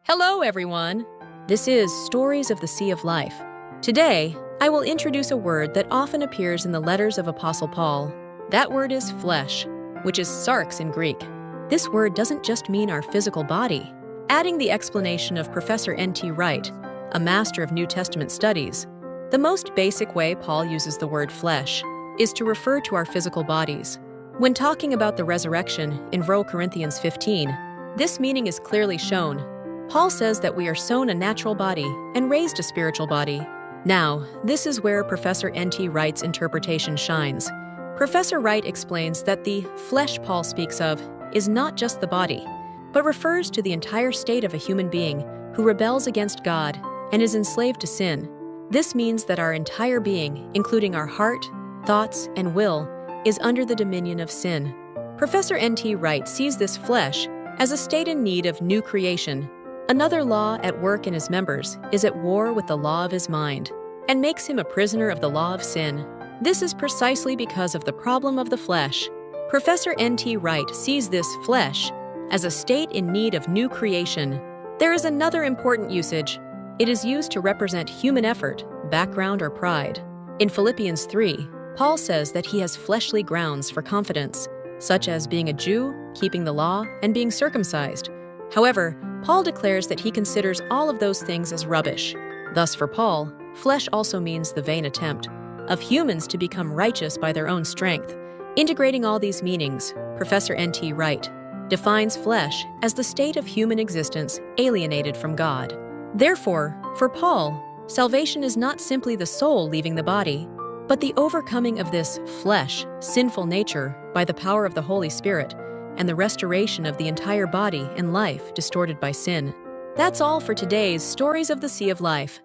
Hello, everyone. This is Stories of the Sea of Life. Today, I will introduce a word that often appears in the letters of Apostle Paul. That word is flesh, which is sarx in Greek. This word doesn't just mean our physical body. Adding the explanation of Professor NT Wright, a master of New Testament studies, the most basic way Paul uses the word flesh is to refer to our physical bodies. When talking about the resurrection in 1 Corinthians 15, this meaning is clearly shown. Paul says that we are sown a natural body and raised a spiritual body. Now, this is where Professor NT Wright's interpretation shines. Professor Wright explains that the flesh Paul speaks of is not just the body, but refers to the entire state of a human being who rebels against God and is enslaved to sin. This means that our entire being, including our heart, thoughts, and will, is under the dominion of sin. Professor NT Wright sees this flesh as a state in need of new creation. Another law at work in his members is at war with the law of his mind and makes him a prisoner of the law of sin. This is precisely because of the problem of the flesh. Professor NT Wright sees this flesh as a state in need of new creation. There is another important usage. It is used to represent human effort, background, or pride. In Philippians 3, Paul says that he has fleshly grounds for confidence, such as being a Jew, keeping the law, and being circumcised. However, Paul declares that he considers all of those things as rubbish. Thus, for Paul, flesh also means the vain attempt of humans to become righteous by their own strength. Integrating all these meanings, Professor NT Wright defines flesh as the state of human existence alienated from God. Therefore, for Paul, salvation is not simply the soul leaving the body, but the overcoming of this flesh, sinful nature by the power of the Holy Spirit, and the restoration of the entire body and life distorted by sin. That's all for today's Stories of the Sea of Life.